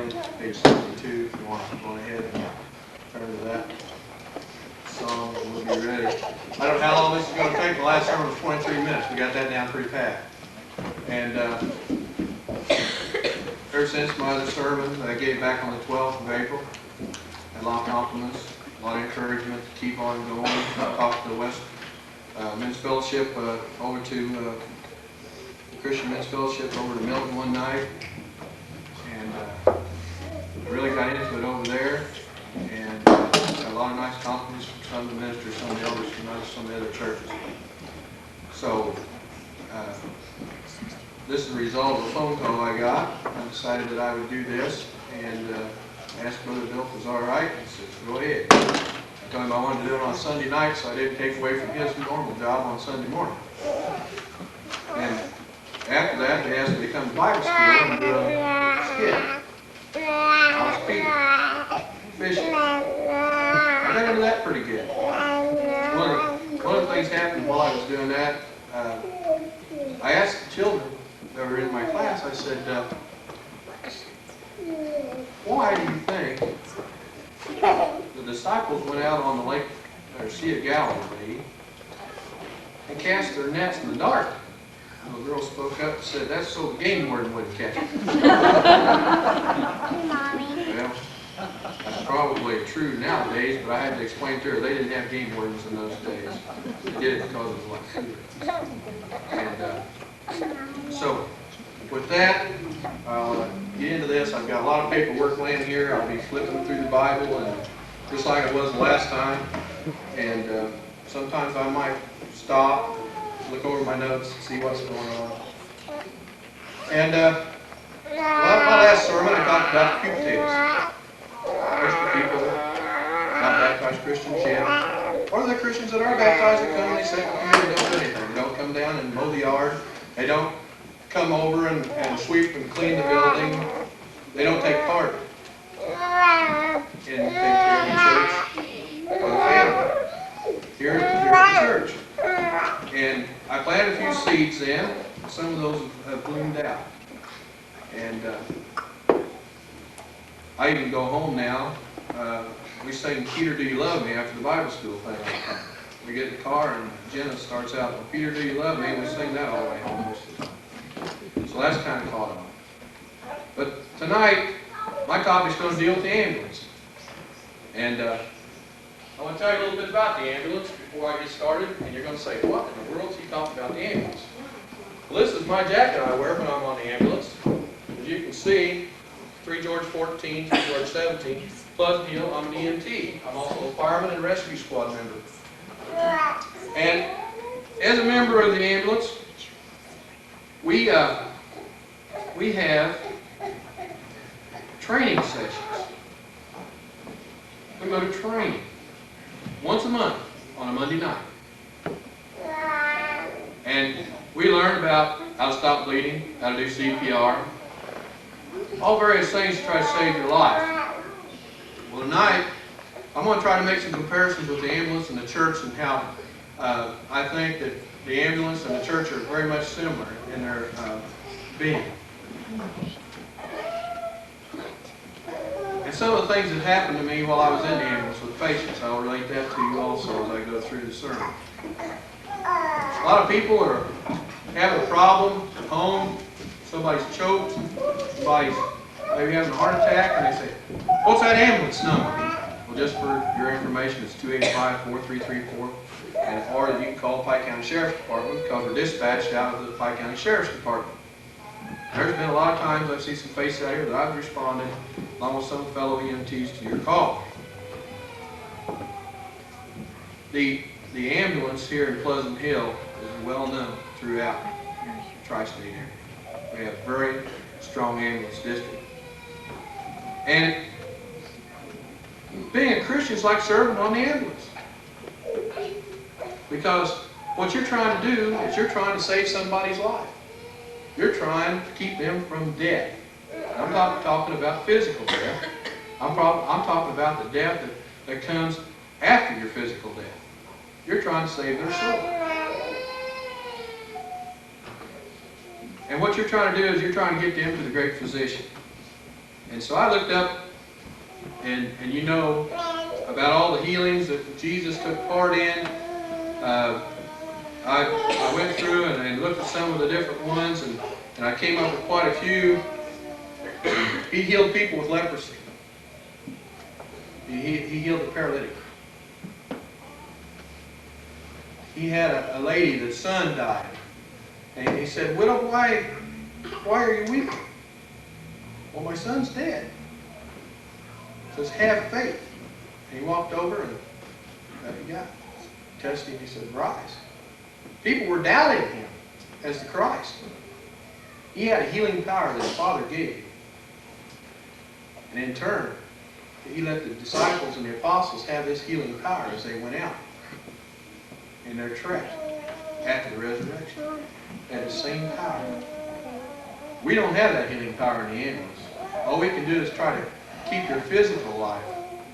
started, page 72, if you want to go ahead and turn to that song, and we'll be ready. I don't know how long this is going to take. The last sermon was 23 minutes. We got that down pretty fast. And ever since my other sermon that I gave back on the 12th of April, had a lot of compliments, a lot of encouragement to keep on going. I talked to the West Men's Fellowship over to the Christian Men's Fellowship over to Milton one night, and I really got into it over there, and got a lot of nice compliments from some of the ministers, some of the elders from some of the other churches. So this is the result of a phone call I got. I decided that I would do this, and asked Brother Bill if it was all right. He said, go ahead. I told him I wanted to do it on Sunday night, so I didn't take away from his normal job on Sunday morning. And after that, they asked me to come to Bible school and do a skit. I was fishing. I got into that pretty good. One of the things happened while I was doing that. I asked the children that were in my class, I said, why do you think the disciples went out on the lake, or Sea of Galilee, and cast their nets in the dark? And the girl spoke up and said, that's so the game warden wouldn't catch it. Well, that's probably true nowadays, but I had to explain to her they didn't have game wardens in those days. They did it because it was like cooler. And so, with that, I'll get into this. I've got a lot of paperwork laying here. I'll be flipping through the Bible, and just like I was the last time. And sometimes I might stop, look over my notes, see what's going on. And my last sermon, I talked about the puke tables. Christian people not baptized Christians yet, or the Christians that are baptized that come and they sit in the pew and don't do anything. They don't come down and mow the yard. They don't come over and sweep and clean the building. They don't take part in taking care of the church or the family here at the church. And I planted a few seeds then. Some of those have bloomed out. And I even go home now. We sing Peter, Do You Love Me after the Bible school thing. We get in the car and Jenna starts out, well, Peter, do you love me? And we sing that all the way home most of the time. So that's kind of caught on. But tonight, my topic's going to deal with the ambulance. And I want to tell you a little bit about the ambulance before I get started. And you're going to say, what in the world is he talking about the ambulance? Well, this is my jacket I wear when I'm on the ambulance. As you can see, 3 George 14, 3 George 17, Pleasant Hill, I'm an EMT. I'm also a fireman and rescue squad member. And as a member of the ambulance, we have training sessions. We go to training once a month on a Monday night. And we learn about how to stop bleeding, how to do CPR, all various things to try to save your life. Well, tonight, I'm going to try to make some comparisons with the ambulance and the church and how I think that the ambulance and the church are very much similar in their being. And some of the things that happened to me while I was in the ambulance with patients, I'll relate that to you also as I go through the sermon. A lot of people have a problem at home. Somebody's choked, somebody's maybe having a heart attack, and they say, what's that ambulance number? Well, just for your information, it's 285-4334, or you can call the Pike County Sheriff's Department because we're dispatched out of the Pike County Sheriff's Department. There's been a lot of times I've seen some faces out here that I've responded, along with some fellow EMTs, to your call. The ambulance here in Pleasant Hill is well known throughout the tri-state area. We have a very strong ambulance district. And being a Christian is like serving on the ambulance. Because what you're trying to do is you're trying to save somebody's life. You're trying to keep them from death. I'm not talking about physical death. I'm talking about the death that comes after your physical death. You're trying to save their soul. And what you're trying to do is you're trying to get them to the great physician. And so I looked up, and you know about all the healings that Jesus took part in. I went through and looked at some of the different ones, and I came up with quite a few. He healed people with leprosy. He healed the paralytic. He had a lady, the son died. And he said, "Widow, why are you weeping?" "Well, my son's dead." He says, "Have faith." And he walked over and he got tested him. He said, "Rise." People were doubting him as the Christ. He had a healing power that his Father gave him. And in turn, he let the disciples and the apostles have this healing power as they went out in their trek after the resurrection. They had the same power. We don't have that healing power in the ambulance. All we can do is try to keep your physical life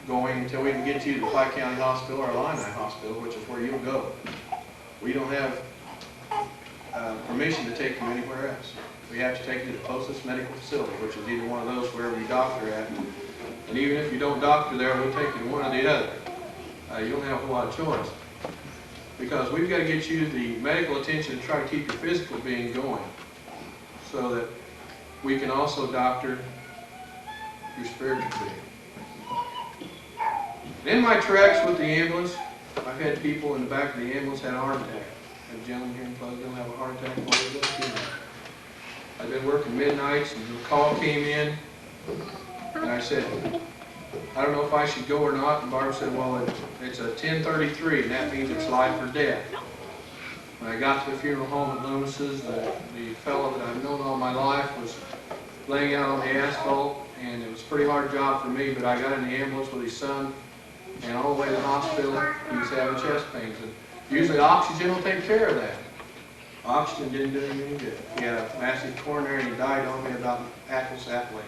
going until we can get you to the Pike County Hospital or Illini Hospital, which is where you'll go. We don't have permission to take you anywhere else. We have to take you to the closest medical facility, which is either one of those wherever you doctor at. And even if you don't doctor there, we'll take you to one or the other. You don't have a whole lot of choice. Because we've got to get you the medical attention to try to keep your physical being going, so that we can also doctor your spiritual being. In my treks with the ambulance, I've had people in the back of the ambulance had a heart attack. A gentleman here in Pleasantville have a heart attack. I've been working midnights, and the call came in, and I said, "I don't know if I should go or not." And Barb said, "Well, it's a 10:33, and that means it's life or death." When I got to the funeral home at Loomis's, the fellow that I've known all my life was laying out on the asphalt, and it was a pretty hard job for me, but I got in the ambulance with his son, and all the way to the hospital, he was having chest pains. And usually oxygen will take care of that. Oxygen didn't do him any good. He had a massive coronary, and he died on me about apples that way.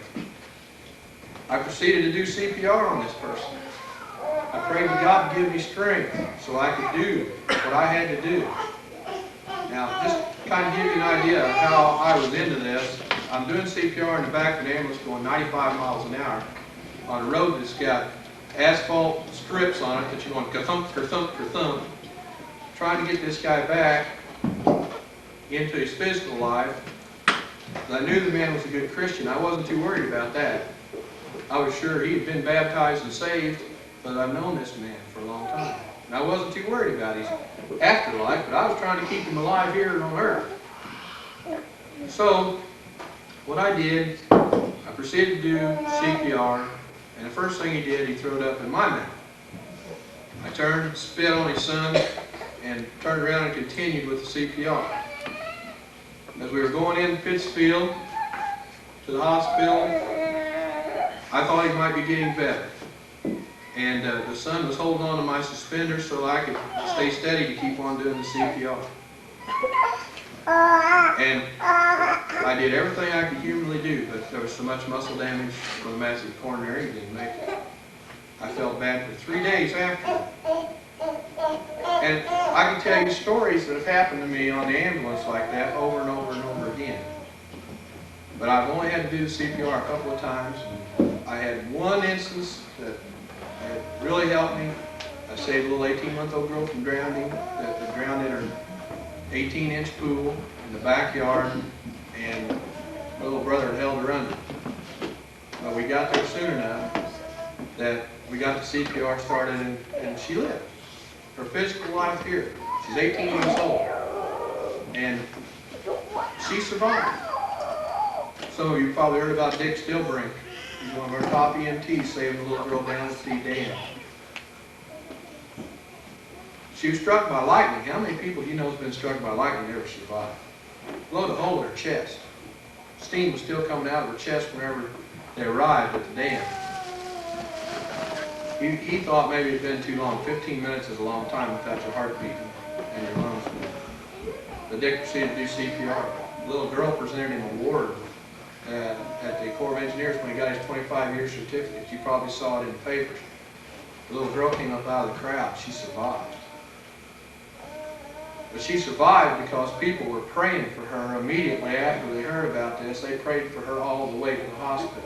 I proceeded to do CPR on this person. I prayed to God to give me strength so I could do what I had to do. Now, just to kind of give you an idea of how I was into this, I'm doing CPR in the back of an ambulance going 95 miles an hour on a road that's got asphalt strips on it that you're going ka-thump, ka-thump, ka-thump, trying to get this guy back into his physical life. I knew the man was a good Christian. I wasn't too worried about that. I was sure he had been baptized and saved, but I've known this man for a long time. And I wasn't too worried about his afterlife, but I was trying to keep him alive here on earth. So, what I did, I proceeded to do CPR, and the first thing he did, he threw it up in my mouth. I turned, spit on his son, and turned around and continued with the CPR. As we were going in Pittsfield to the hospital, I thought he might be getting better. And the son was holding on to my suspenders so I could stay steady to keep on doing the CPR. And I did everything I could humanly do, but there was so much muscle damage from a massive coronary, he didn't make it. I felt bad for 3 days after. And I can tell you stories that have happened to me on the ambulance like that over and over and over again. But I've only had to do the CPR a couple of times. I had one instance that really helped me. I saved a little 18-month-old girl from drowning, that drowned in her 18-inch pool in the backyard, and my little brother had held her under. But we got there soon enough that we got the CPR started, and she lived. Her physical life here. She's 18 years old, and she survived. Some of you probably heard about Dick Stillbrink. He's one of our top EMTs saving a little girl down at the dam. She was struck by lightning. How many people do you know has been struck by lightning ever survived? Blowed a hole in her chest. Steam was still coming out of her chest whenever they arrived at the dam. He thought maybe it had been too long. 15 minutes is a long time without your heart beating and your lungs moving. But Dick proceeded to do CPR. The little girl presented him an award at the Corps of Engineers when he got his 25-year certificate. You probably saw it in the papers. The little girl came up out of the crowd. She survived. But she survived because people were praying for her immediately after they heard about this. They prayed for her all the way to the hospital.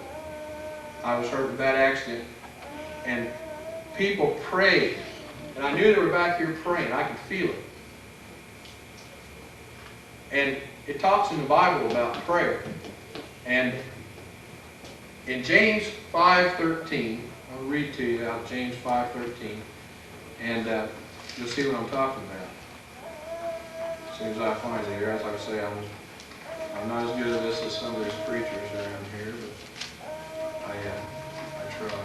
I was hurt in a bad accident, and people prayed. And I knew they were back here praying. I could feel it. And it talks in the Bible about prayer. And in James 5:13, I'll read to you out James 5:13, and you'll see what I'm talking about. As soon as I find it here, as I say, I'm not as good at this as some of these preachers around here, but I try.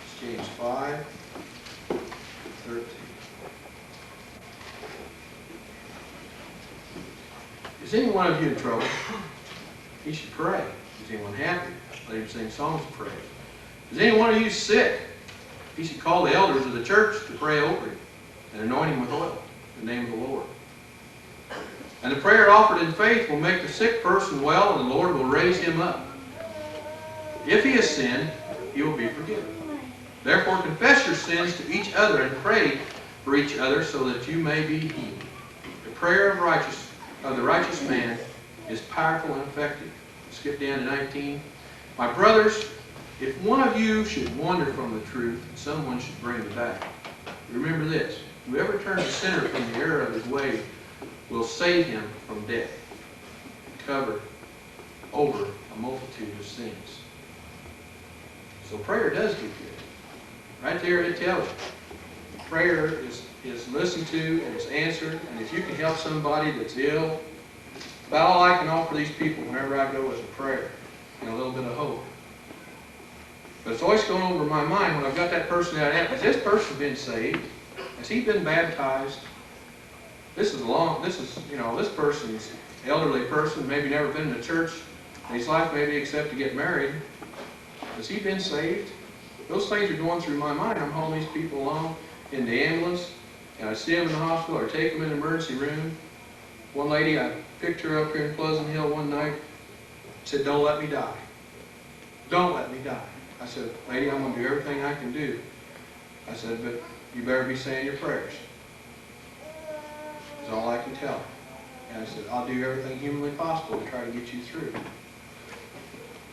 It's James 5:13. Is any one of you in trouble? He should pray. Is anyone happy? Let him sing songs of praise. Is any one of you sick? He should call the elders of the church to pray over him and anoint him with oil in the name of the Lord. And the prayer offered in faith will make the sick person well, and the Lord will raise him up. If he has sinned, he will be forgiven. Therefore confess your sins to each other and pray for each other so that you may be healed. The prayer of the righteous man is powerful and effective. Skip down to 19. My brothers, if one of you should wander from the truth, someone should bring him back. Remember this: whoever turns a sinner from the error of his way will save him from death, and cover over a multitude of sins. So prayer does do good. Right there it tells you. Prayer is listened to and it's answered, and if you can help somebody that's ill, about all I can offer these people whenever I go is a prayer and a little bit of hope. But it's always going over my mind when I've got that person out there. Has this person been saved? Has he been baptized? This person's elderly person, maybe never been to church in his life, maybe except to get married. Has he been saved? Those things are going through my mind. I'm hauling these people along in the ambulance, and I see them in the hospital or take them in the emergency room. One lady, I picked her up here in Pleasant Hill one night, said, "Don't let me die. Don't let me die." I said, "Lady, I'm going to do everything I can do." I said, "But you better be saying your prayers." That's all I can tell her. And I said, "I'll do everything humanly possible to try to get you through."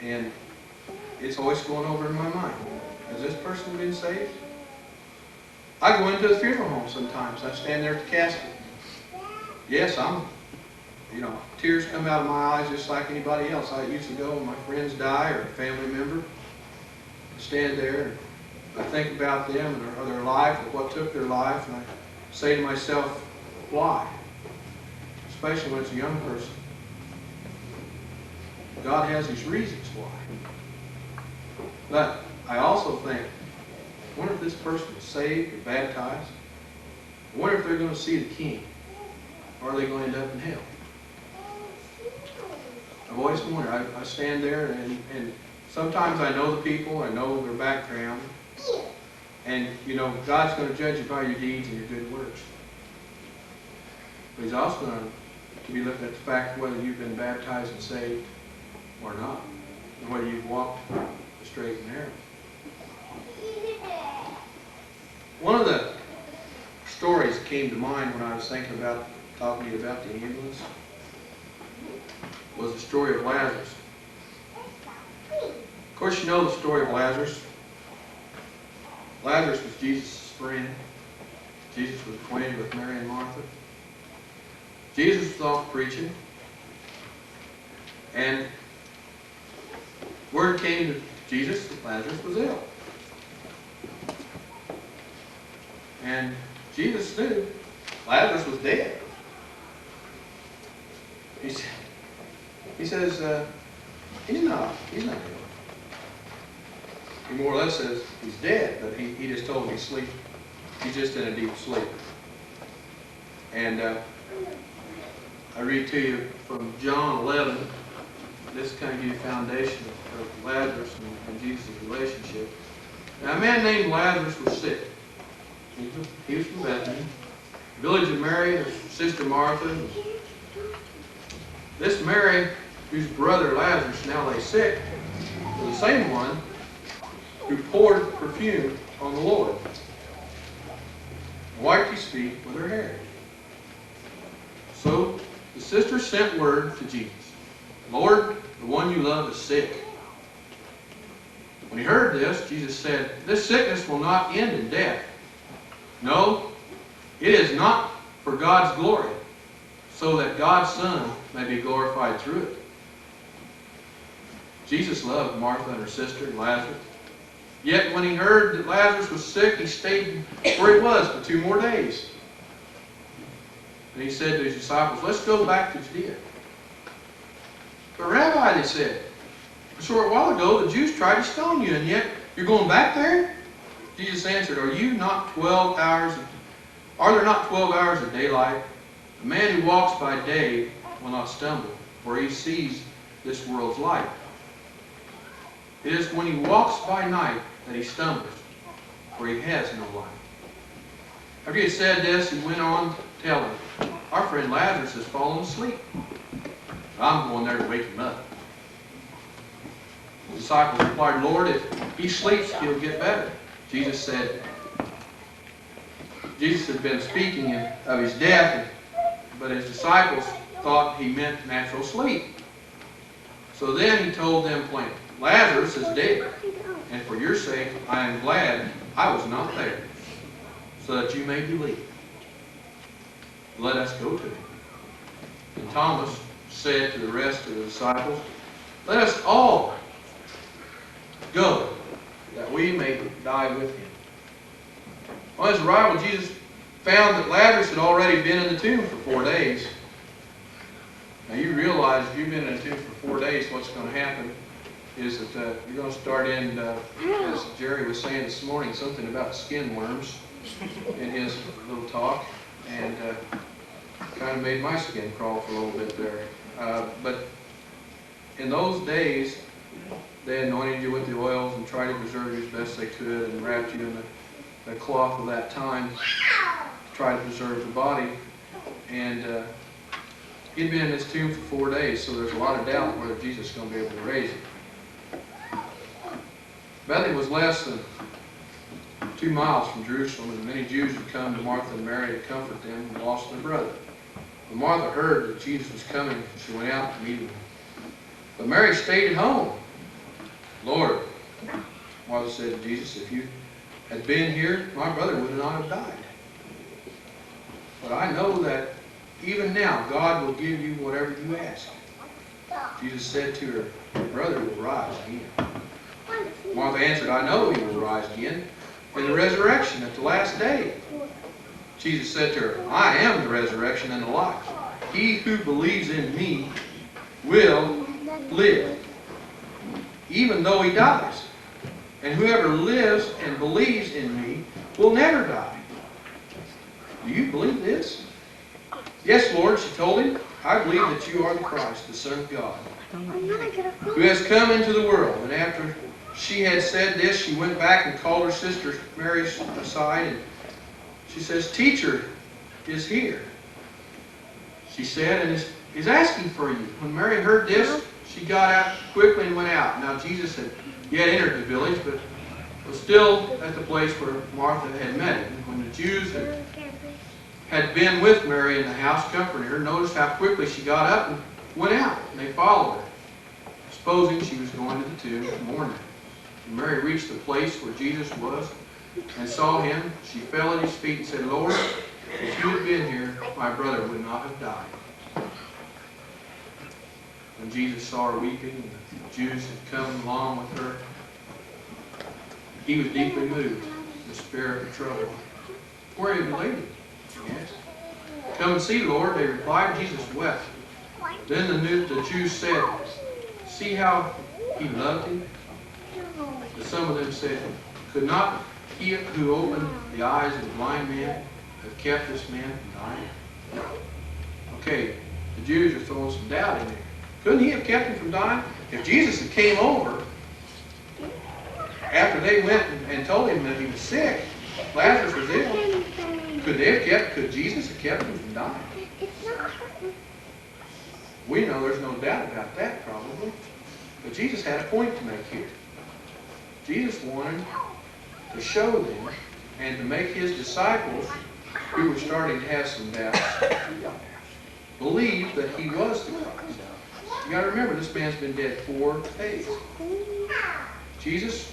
And it's always going over in my mind. Has this person been saved? I go into the funeral home sometimes. I stand there at the casket. Yes, tears come out of my eyes just like anybody else. I used to go when my friends die or a family member. I stand there and I think about them or their life or what took their life, and I say to myself, why? Especially when it's a young person. God has His reasons why. But I also think, I wonder if this person is saved or baptized. I wonder if they're going to see the King, or are they going to end up in hell? I've always wondered. I stand there, and sometimes I know the people, I know their background, and God's going to judge you by your deeds and your good works. But He's also going to be looking at the fact of whether you've been baptized and saved or not, and whether you've walked the straight and narrow. One of the stories that came to mind when I was thinking about talking to you about the ambulance was the story of Lazarus. Of course, you know the story of Lazarus. Lazarus was Jesus' friend. Jesus was acquainted with Mary and Martha. Jesus was off preaching, and word came to Jesus that Lazarus was ill. And Jesus knew Lazarus was dead. He says, he's not ill. He more or less says he's dead, but he just told him he's sleeping. He's just in a deep sleep. And I read to you from John 11. This kind of gives you a foundation of Lazarus and Jesus' relationship. Now, a man named Lazarus was sick. He was from Bethany, village of Mary, his sister Martha. This Mary, whose brother Lazarus now lay sick, was the same one who poured perfume on the Lord and wiped His feet with her hair. So the sister sent word to Jesus. Lord, the one you love is sick. When he heard this, Jesus said, this sickness will not end in death. No, it is not for God's glory, so that God's Son may be glorified through it. Jesus loved Martha and her sister and Lazarus. Yet when he heard that Lazarus was sick, he stayed where he was for 2 more days. And he said to his disciples, let's go back to Judea. But Rabbi, they said, a short while ago the Jews tried to stone you, and yet you're going back there? Jesus answered, are there not 12 hours of daylight? A man who walks by day will not stumble, for he sees this world's light. It is when he walks by night that he stumbles, for he has no light. After he had said this, he went on to tell them, our friend Lazarus has fallen asleep. I'm going there to wake him up. The disciples replied, Lord, if he sleeps, he'll get better. Jesus had been speaking of his death, but his disciples thought he meant natural sleep. So then he told them plainly, Lazarus is dead, and for your sake I am glad I was not there, so that you may believe. Let us go to him. And Thomas said to the rest of the disciples, let us all go, that we may die with him. On his arrival, Jesus found that Lazarus had already been in the tomb for 4 days. Now you realize if you've been in a tomb for 4 days, what's going to happen is that you're going to start in, as Jerry was saying this morning, something about skin worms in his little talk, and kind of made my skin crawl for a little bit there. But in those days, they anointed you with the oils and tried to preserve you as best they could, and wrapped you in the cloth of that time to try to preserve the body. And he'd been in his tomb for 4 days, so there's a lot of doubt whether Jesus is going to be able to raise him. Bethany was less than 2 miles from Jerusalem, and many Jews had come to Martha and Mary to comfort them who lost their brother. When Martha heard that Jesus was coming, she went out to meet him. But Mary stayed at home. Lord, Martha said to Jesus, if you had been here, my brother would not have died. But I know that even now God will give you whatever you ask. Jesus said to her, your brother will rise again. Martha answered, I know he will rise again in the resurrection at the last day. Jesus said to her, I am the resurrection and the life. He who believes in me will live, even though he dies. And whoever lives and believes in me will never die. Do you believe this? Yes, Lord, she told him. I believe that you are the Christ, the Son of God, who has come into the world. And after she had said this, she went back and called her sister Mary aside, and she says, Teacher is here, she said, and is asking for you. When Mary heard this, she got out quickly and went out. Now Jesus had yet entered the village, but was still at the place where Martha had met him. When the Jews had been with Mary in the house comforting her, noticed how quickly she got up and went out, and they followed her, supposing she was going to the tomb to mourn him. When Mary reached the place where Jesus was and saw him, she fell at his feet and said, Lord, if you had been here, my brother would not have died. When Jesus saw her weeping, and the Jews had come along with her, he was deeply moved in the spirit of trouble. Where are you, lady? He asked. Come and see, Lord, they replied. Jesus wept. Then the Jews said, see how he loved him? But some of them said, could not he who opened the eyes of the blind man have kept this man from dying? Okay, the Jews are throwing some doubt in there. Couldn't he have kept him from dying? If Jesus had came over after they went and told him that he was sick, Lazarus was ill, could Jesus have kept him from dying? We know there's no doubt about that, probably. But Jesus had a point to make here. Jesus wanted to show them and to make his disciples, who were starting to have some doubts, believe that he was the Christ. You got to remember, this man's been dead 4 days. Jesus,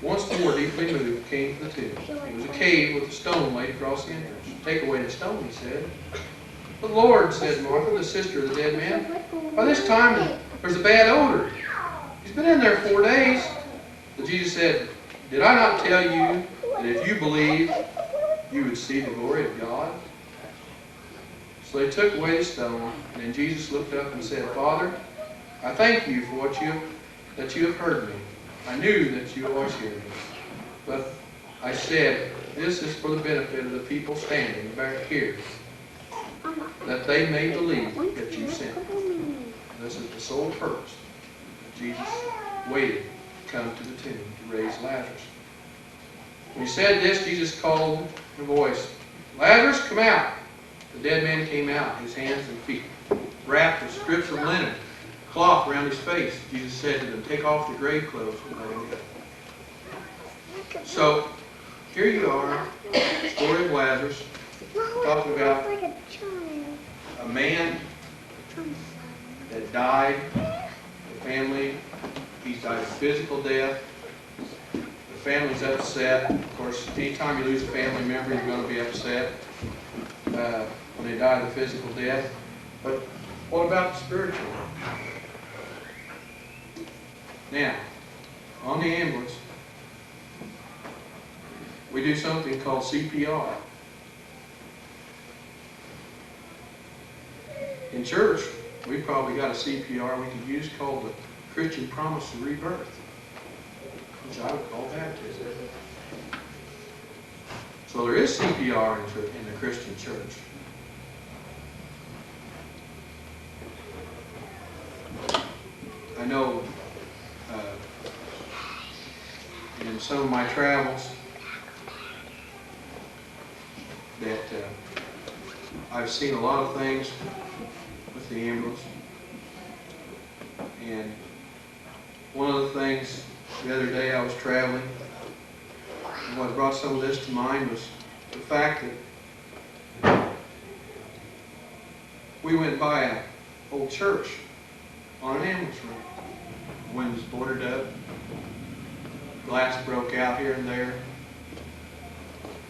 once more deeply moved, came to the tomb. It was a cave with a stone laid across the entrance. Take away the stone, he said. But Lord, said Martha, the sister of the dead man, by this time there's a bad odor. He's been in there 4 days. But Jesus said, did I not tell you that if you believe, you would see the glory of God? So they took away the stone, and then Jesus looked up and said, Father, I thank you for that you have heard me. I knew that you always hear me. But I said, this is for the benefit of the people standing back here, that they may believe that you sent me. This is the sole purpose that Jesus waited to come to the tomb to raise Lazarus. When he said this, Jesus called in a voice, Lazarus, come out. The dead man came out, his hands and feet wrapped with strips of linen, cloth around his face. Jesus said to them, take off the grave clothes and let him go. So, here you are, the story of Lazarus, talking about a man that died, the family, he's died of physical death. The family's upset. Of course, anytime you lose a family member, you're going to be upset when they die of the physical death. But what about the spiritual? Now, on the ambulance, we do something called CPR. In church, we probably got a CPR we could use called the Christian Promise of Rebirth, which I would call baptism. So there is CPR in the Christian church. I know in some of my travels that I've seen a lot of things with the ambulance. And one of the things the other day I was traveling, and what brought some of this to mind was the fact that we went by an old church on an ambulance room. The wind was boarded up, glass broke out here and there,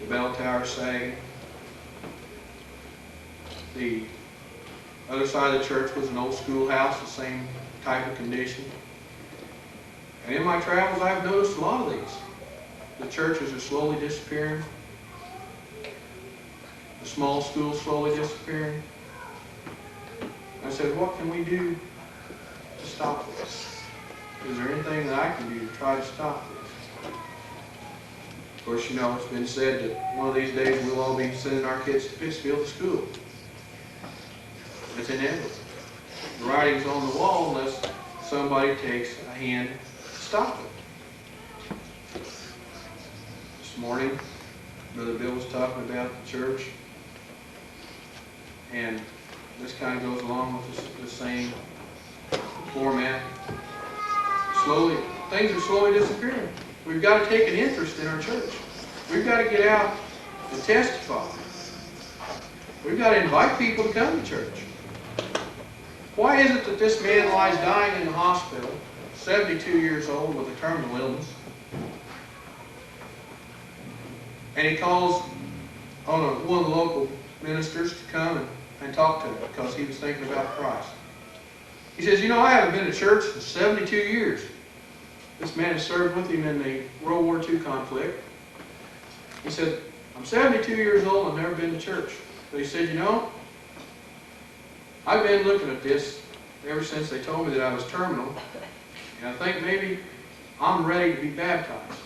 the bell tower sagged. The other side of the church was an old schoolhouse, the same type of condition. And in my travels, I've noticed a lot of these. The churches are slowly disappearing. The small schools slowly disappearing. I said, what can we do to stop this? Is there anything that I can do to try to stop this? Of course, you know, it's been said that one of these days we'll all be sending our kids to Pittsfield to school. It's inevitable. The writing's on the wall unless somebody takes a hand to stop it. This morning, Brother Bill was talking about the church, and this kind of goes along with the same format. Slowly, things are slowly disappearing. We've got to take an interest in our church. We've got to get out and testify. We've got to invite people to come to church. Why is it that this man lies dying in the hospital, 72 years old with a terminal illness, and he calls on one of the local ministers to come and talk to him because he was thinking about Christ? He says, you know, I haven't been to church in 72 years. This man has served with him in the World War II conflict. He said, I'm 72 years old, I've never been to church. But he said, you know, I've been looking at this ever since they told me that I was terminal, and I think maybe I'm ready to be baptized.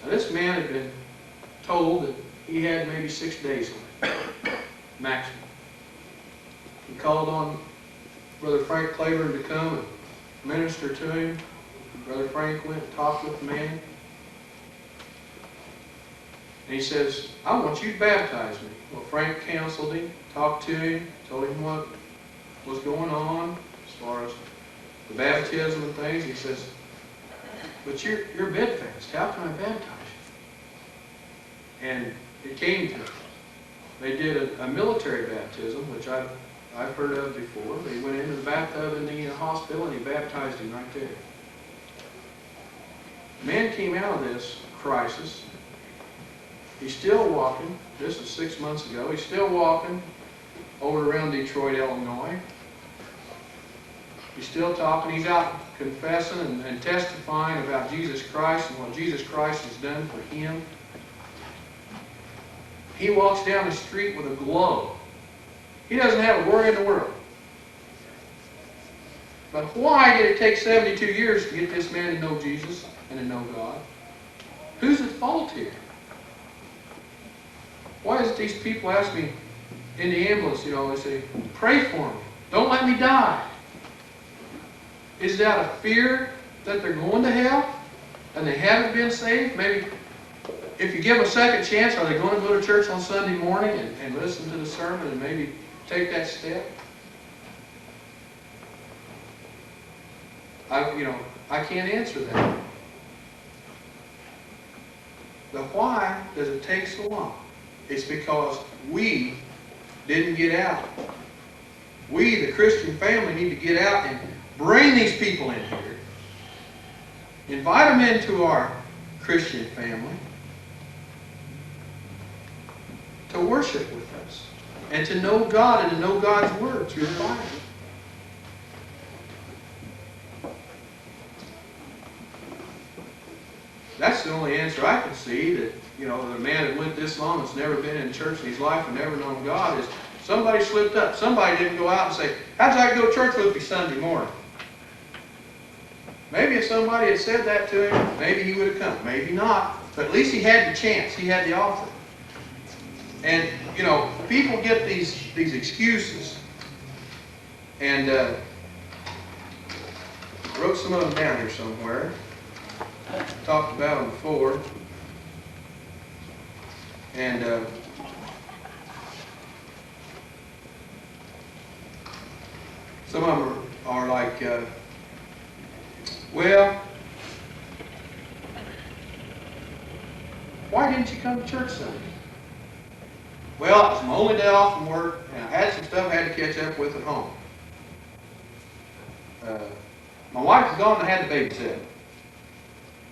Now this man had been told that he had maybe 6 days left, maximum. He called on Brother Frank Claiborne to come and minister to him. Brother Frank went and talked with the man. And he says, I want you to baptize me. Well, Frank counseled him, talked to him, told him what was going on as far as the baptism and things. He says, but you're bedfast. How can I baptize you? And it came to, they did a military baptism, which I've I've heard of before. They went into the bathtub in the hospital and he baptized him right there. Man came out of this crisis. He's still walking. This was 6 months ago. He's still walking over around Detroit, Illinois. He's still talking. He's out confessing and testifying about Jesus Christ and what Jesus Christ has done for him. He walks down the street with a glow. He doesn't have a worry in the world. But why did it take 72 years to get this man to know Jesus and to know God? Who's at fault here? Why is it these people ask me in the ambulance, they say, pray for me. Don't let me die. Is that a fear that they're going to hell and they haven't been saved? Maybe if you give them a second chance, are they going to go to church on Sunday morning and listen to the sermon and maybe take that step? I can't answer that. But why does it take so long? It's because we didn't get out. We, the Christian family, need to get out and bring these people in here. Invite them into our Christian family to worship with us and to know God and to know God's Word through the Bible. That's the only answer I can see that, the man that went this long that's never been in church in his life and never known God is somebody slipped up. Somebody didn't go out and say, how'd I go to church with me Sunday morning? Maybe if somebody had said that to him, maybe he would have come. Maybe not. But at least he had the chance. He had the offer. And, people get these excuses. And I wrote some of them down here somewhere. Talked about them before. And some of them are like, well, why didn't you come to church Sunday? Well, it was my only day off from work, and I had some stuff I had to catch up with at home. My wife was gone and I had to babysit.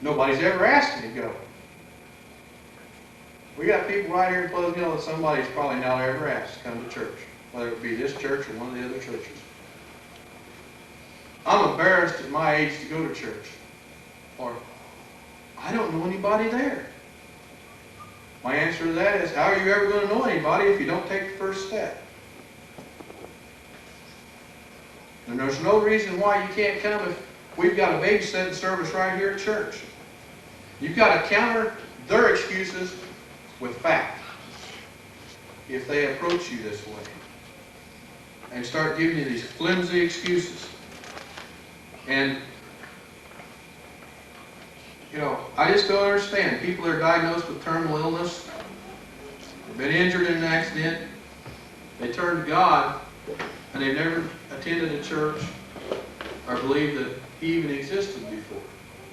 Nobody's ever asked me to go. We got people right here in Pleasant Hill that somebody's probably not ever asked to come to church, whether it be this church or one of the other churches. I'm embarrassed at my age to go to church. Or, I don't know anybody there. My answer to that is, how are you ever going to know anybody if you don't take the first step? And there's no reason why you can't come if we've got a babysitting service right here at church. You've got to counter their excuses with fact if they approach you this way and start giving you these flimsy excuses. And, I just don't understand. People that are diagnosed with terminal illness, have been injured in an accident, they turn to God, and they've never attended a church or believed that He even existed before.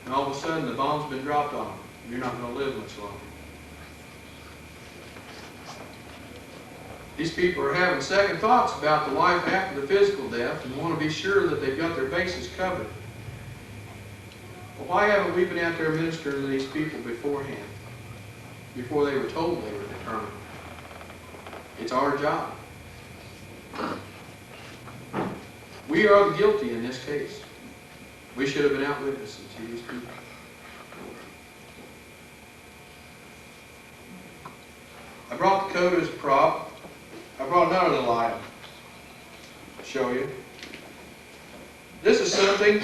And all of a sudden, the bomb's been dropped on them. You're not going to live much longer. These people are having second thoughts about the life after the physical death and want to be sure that they've got their bases covered. Well, why haven't we been out there ministering to these people beforehand? Before they were told they were determined? It's our job. We are the guilty in this case. We should have been out witnessing to these people. I brought the coat as a prop. I brought another little item to show you. This is something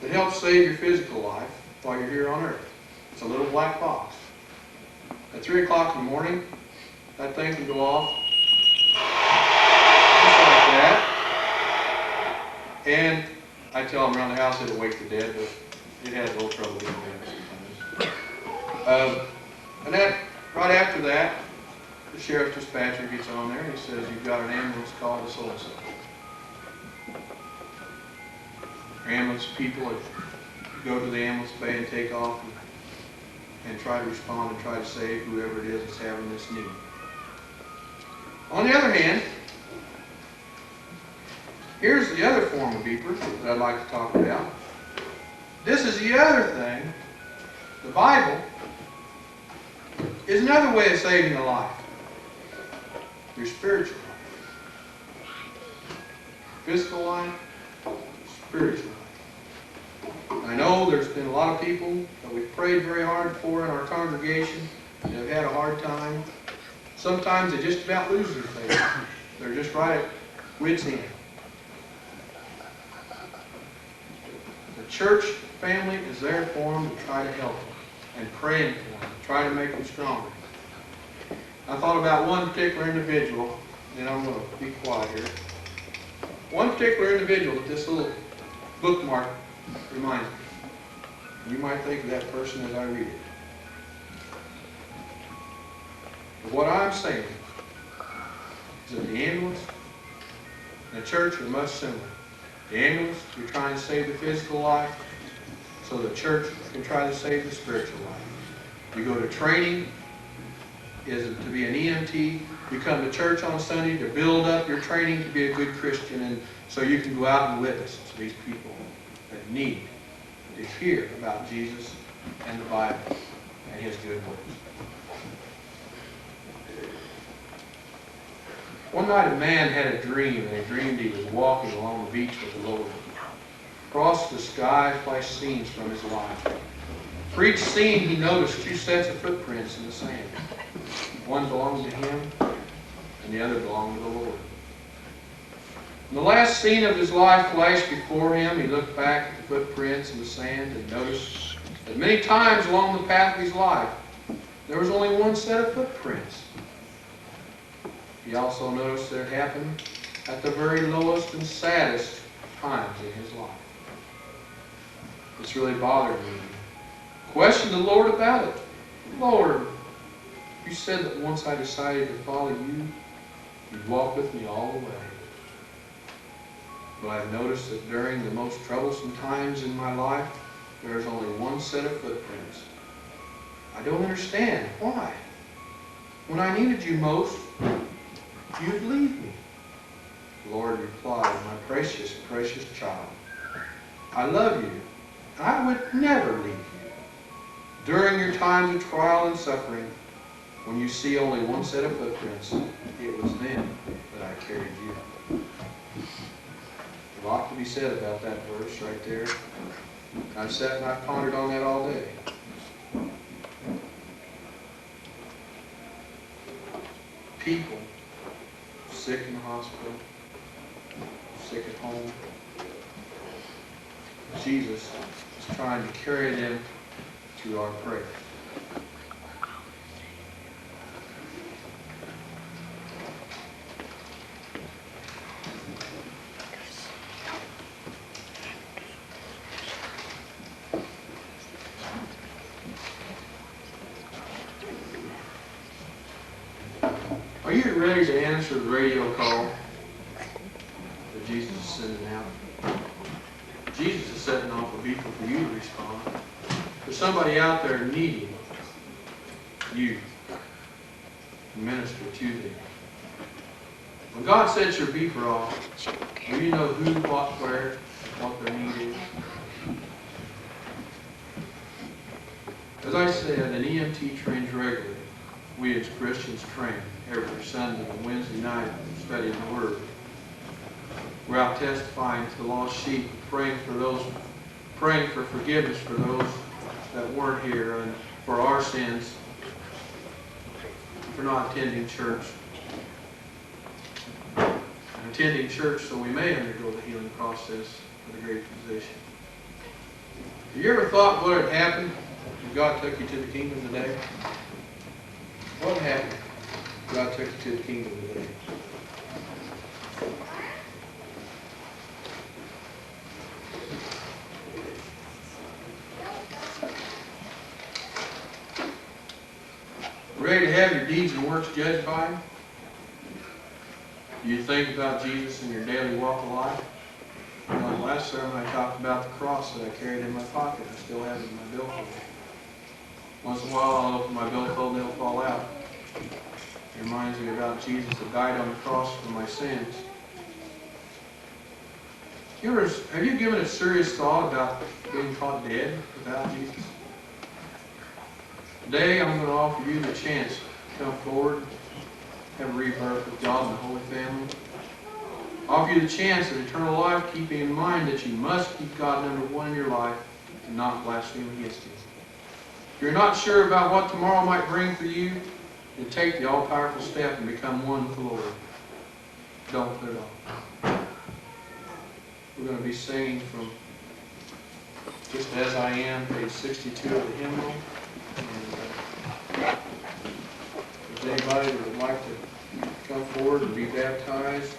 that helps save your physical life while you're here on earth. It's a little black box. At 3 o'clock in the morning, that thing can go off just like that. And I tell them around the house it'll wake the dead, but it has a little trouble getting there sometimes. And that, right after that, the sheriff's dispatcher gets on there and he says, you've got an ambulance call to so-and-so. Ambulance people would go to the ambulance bay and take off and try to respond and try to save whoever it is that's having this need. On the other hand, Here's the other form of beeper that I'd like to talk about. This is the other thing. The Bible is another way of saving a life. Your spiritual life. Physical life, spiritual life. I know there's been a lot of people that we've prayed very hard for in our congregation that have had a hard time. Sometimes they just about lose their faith. They're just right at wit's end. The church family is there for them to try to help them and praying for them, try to make them stronger. I thought about one particular individual, and I'm going to be quiet here. One particular individual that this little bookmark reminds me. You might think of that person as I read it. But what I'm saying is that the ambulance and the church are much similar. The ambulance, you're trying to save the physical life, so the church can try to save the spiritual life. You go to training is to be an EMT. You come to church on Sunday to build up your training to be a good Christian, and so you can go out and witness to these people that need to hear about Jesus and the Bible and His good works. One night a man had a dream, and he dreamed he was walking along the beach with the Lord. Across the sky flashed scenes from his life. For each scene he noticed two sets of footprints in the sand. One belonged to him, and the other belonged to the Lord. When the last scene of his life flashed before him, he looked back at the footprints in the sand and noticed that many times along the path of his life, there was only one set of footprints. He also noticed that it happened at the very lowest and saddest times in his life. This really bothered me. Questioned the Lord about it. Lord, you said that once I decided to follow you, you'd walk with me all the way. But I've noticed that during the most troublesome times in my life, there is only one set of footprints. I don't understand. Why? When I needed you most, you'd leave me. The Lord replied, my precious, precious child, I love you. I would never leave you. During your times of trial and suffering, when you see only one set of footprints, it was then that I carried you. A lot to be said about that verse right there. I've sat and I've pondered on that all day. People sick in the hospital, sick at home. Jesus is trying to carry them through our prayers. Are you ready to answer the radio call that Jesus is sending out? Jesus is setting off a beacon for you to respond. There's somebody out there needing you to minister to them. When God sets your beeper off, do you know who, what, where, what their need is? As I said, an EMT trains regularly. We as Christians train every Sunday and Wednesday night studying the Word. We're out testifying to the lost sheep, praying for forgiveness for those that weren't here, and for our sins, for not attending church. And attending church so we may undergo the healing process for the great physician. Have you ever thought what had happened if God took you to the kingdom today? What happened if God took you to the kingdom today? Ready to have your deeds and works judged by Him? Do you think about Jesus in your daily walk of life? You know, last sermon I talked about the cross that I carried in my pocket. I still have it in my billfold. Once in a while I'll open my billfold and it'll fall out. It reminds me about Jesus that died on the cross for my sins. Have you given a serious thought about being caught dead without Jesus? Today I'm going to offer you the chance to come forward, have a rebirth with God and the Holy Family. Offer you the chance of eternal life, keeping in mind that you must keep God number one in your life and not blaspheme against Him. If you're not sure about what tomorrow might bring for you, then take the all-powerful step and become one with the Lord. Don't put it off. We're going to be singing from Just As I Am, page 62 of the hymnal. And if there's anybody that would like to come forward and be baptized,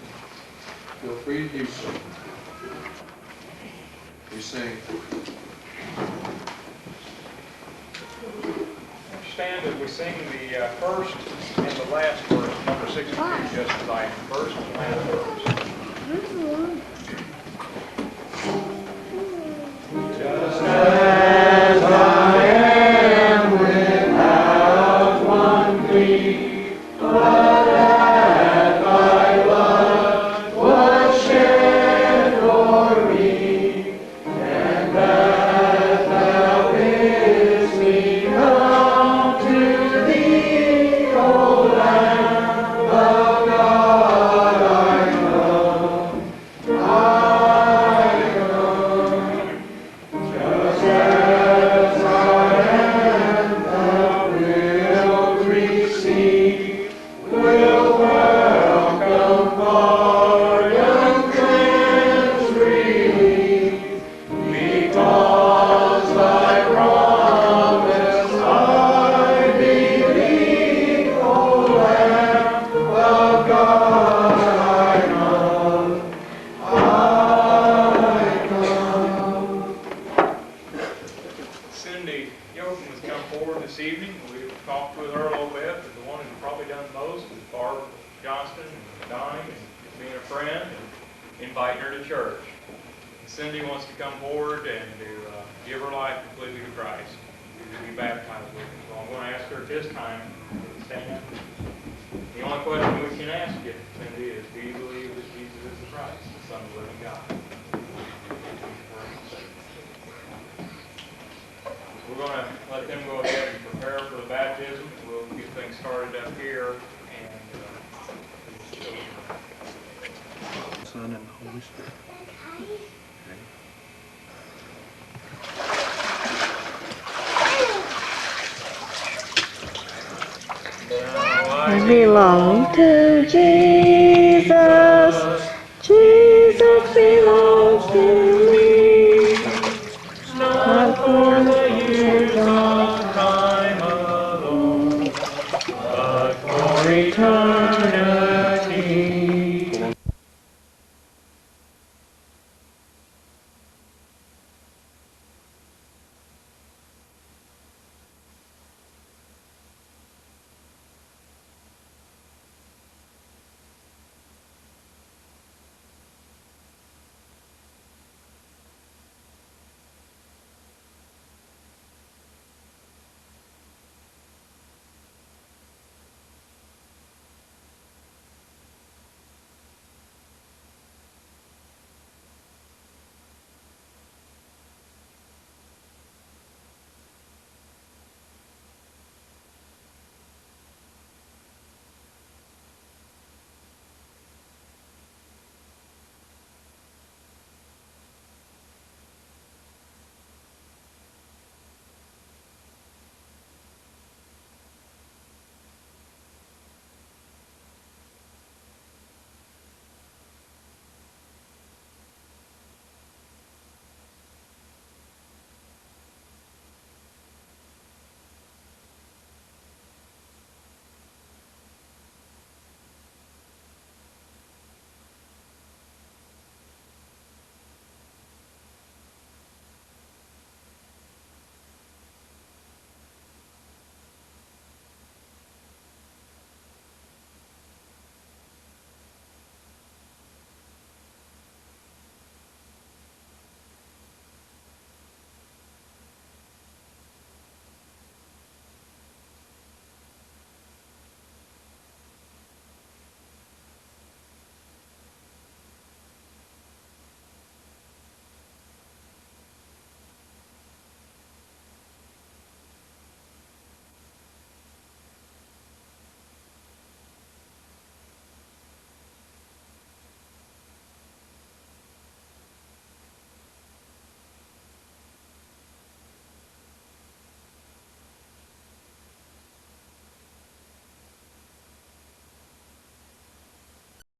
feel free to do so. We sing. Stand as we sing the first and the last verse, number 62, just as I am. First and last verse. Just as I am without one plea, but that thy blood was shed for me, and that thou bidst me come to thee, O Lamb of God, I come. Just as I am, thou wilt receive, will welcome pardon, cleanse, relief, because thy promise I believe, O Lamb of God, I come. I come. Cindy Yoakum has come forward this evening. We've talked with her a little bit, but the one who's probably done the most is Barbara Johnston and Donnie, and being a friend and inviting her to church. Cindy wants to come forward and to give her life completely to Christ, to be baptized with him. So I'm going to ask her at this time to stand. The only question we can ask you, Cindy, is do you believe that Jesus is the Christ, the Son of the living God? We're going to let them go ahead and prepare for the baptism. We'll get things started up here. Son and the Holy Spirit. Now I belong to Jesus.